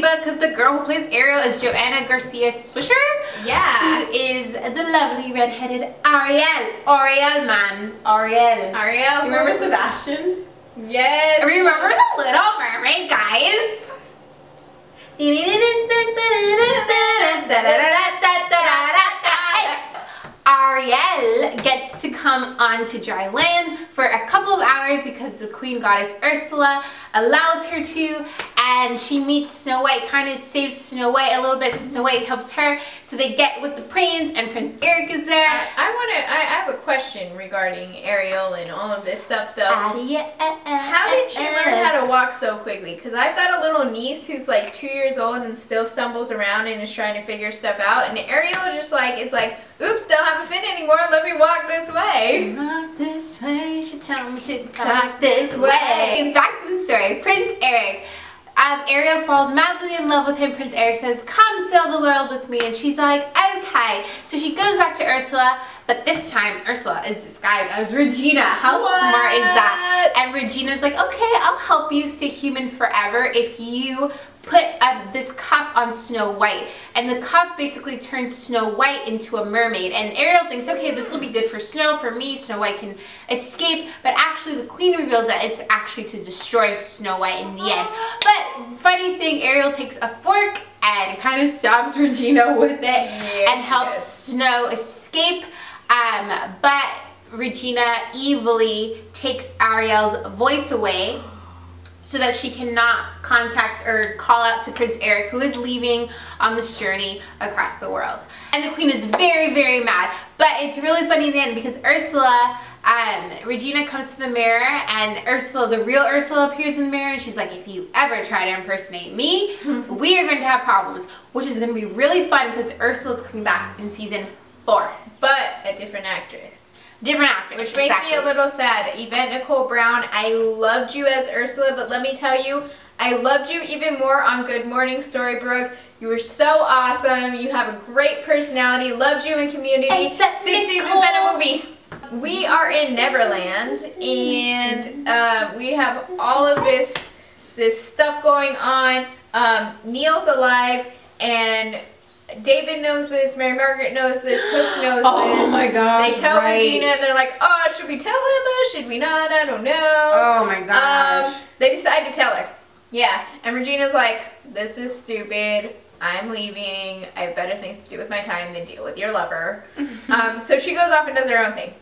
Reba, because the girl who plays Ariel is Joanna Garcia Swisher. Yeah. Who is the lovely redheaded Ariel. Ariel. You remember Sebastian? Yes. Remember the Little Mermaid, guys? Ariel gets to come onto dry land for a couple of hours because the queen goddess Ursula allows her to, and she meets Snow White, kind of saves Snow White a little bit, so Snow White helps her, so they get with the prince, and Prince Eric is there. I have a question regarding Ariel and all of this stuff though. How did you learn how to walk so quickly? Because I've got a little niece who's like 2 years old and still stumbles around and is trying to figure stuff out, and Ariel just like, it's like, oops, don't have a fin anymore, let me walk this way. Walk this way, she told me to talk this way. Back to the story, Prince Eric. Ariel falls madly in love with him. Prince Eric says, come sail the world with me, and she's like, okay. So she goes back to Ursula, but this time Ursula is disguised as Regina. How smart is that? And Regina's like, okay, I'll help you stay human forever if you put this cuff on Snow White. And the cuff basically turns Snow White into a mermaid. And Ariel thinks, okay, this will be good for me, Snow White can escape. But actually the queen reveals that it's actually to destroy Snow White in the end. But funny thing, Ariel takes a fork and kind of stabs Regina with it and helps Snow escape. But Regina evilly takes Ariel's voice away so that she cannot contact or call out to Prince Eric, who is leaving on this journey across the world. And the queen is very, very mad. But it's really funny then because Ursula, Regina comes to the mirror, and Ursula, the real Ursula, appears in the mirror, and she's like, if you ever try to impersonate me, we are going to have problems, which is going to be really fun because Ursula's coming back in season 4. But a different actress. Which makes me a little sad. Yvette Nicole Brown, I loved you as Ursula, but let me tell you, I loved you even more on Good Morning Storybrooke. You were so awesome. You have a great personality. Loved you in Community. 6 seasons and a movie. We are in Neverland, and we have all of this stuff going on. Neil's alive, and David knows this, Mary Margaret knows this, Hook knows this. Oh my gosh, they tell Regina, and they're like, oh, should we tell Emma? Should we not? I don't know. Oh my gosh. They decide to tell her. Yeah, and Regina's like, this is stupid. I'm leaving. I have better things to do with my time than deal with your lover. So she goes off and does her own thing.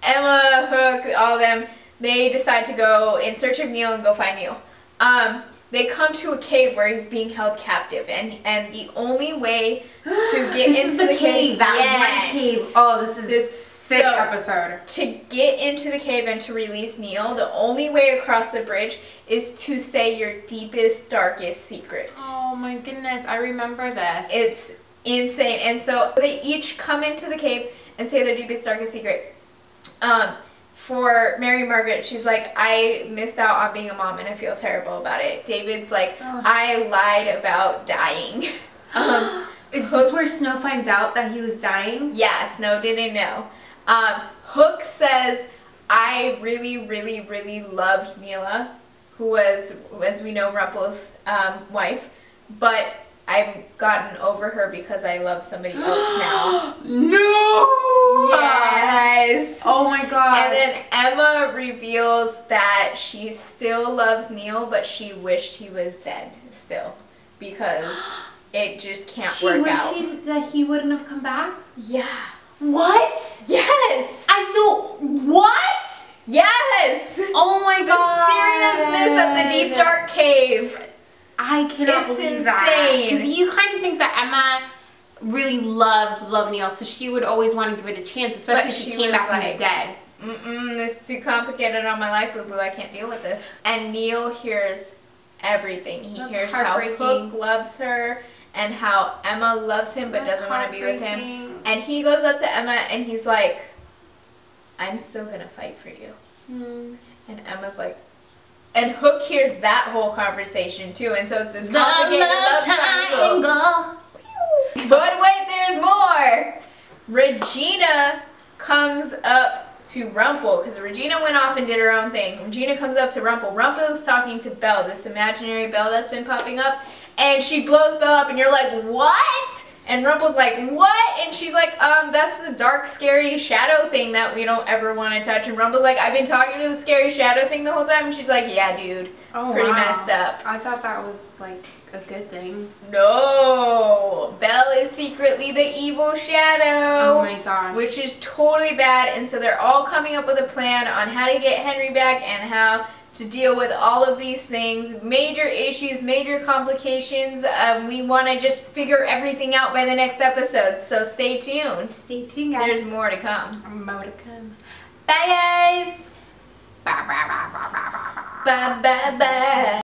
Emma, Hook, all of them, they decide to go in search of Neil and go find Neil. They come to a cave where he's being held captive, and the only way to get into the cave, one cave. Oh, this is a sick episode. To get into the cave and to release Neil, the only way across the bridge is to say your deepest, darkest secret. Oh my goodness, I remember this. It's insane. And so they each come into the cave and say their deepest, darkest secret. For Mary Margaret, she's like, I missed out on being a mom and I feel terrible about it. David's like, I lied about dying. Is this where Snow finds out that he was dying? Yeah, Snow didn't know. Hook says, I really, really, really loved Mila, who was, as we know, Rumpel's wife, but I've gotten over her because I love somebody else now. No! Yes! Oh my god. And then Emma reveals that she still loves Neil, but she wished he was dead still because it just can't work out. She wished that he wouldn't have come back? Yeah. What? Yes! What? Yes! Oh my god. The seriousness of the deep dark cave. I cannot believe that. Because you kind of think that Emma really loved Neil, so she would always want to give it a chance, especially if she came back when they're dead. This is too complicated on my life, boo-boo. I can't deal with this. And Neil hears everything. He hears how Hook loves her and how Emma loves him but doesn't want to be with him. And he goes up to Emma and he's like, I'm still going to fight for you. And Emma's like, and Hook hears that whole conversation too, and so it's this complicated love triangle. But wait, there's more! Regina comes up to Rumpel, because Regina went off and did her own thing. Regina comes up to Rumpel. Rumpel's talking to Belle, this imaginary Belle that's been popping up, and she blows Belle up and you're like, what? And Rumple's like, what? And she's like, that's the dark, scary shadow thing that we don't ever want to touch. And Rumple's like, I've been talking to the scary shadow thing the whole time. And she's like, yeah, dude, it's pretty messed up. I thought that was like a good thing. No, Belle is secretly the evil shadow. Oh my gosh. Which is totally bad. And so they're all coming up with a plan on how to get Henry back and how to deal with all of these things, major issues, major complications. We want to just figure everything out by the next episode, so stay tuned. Stay tuned, guys. There's more to come. More to come. Bye, guys. Bye, bye, bye, bye, bye, bye, bye. Bye, bye, bye.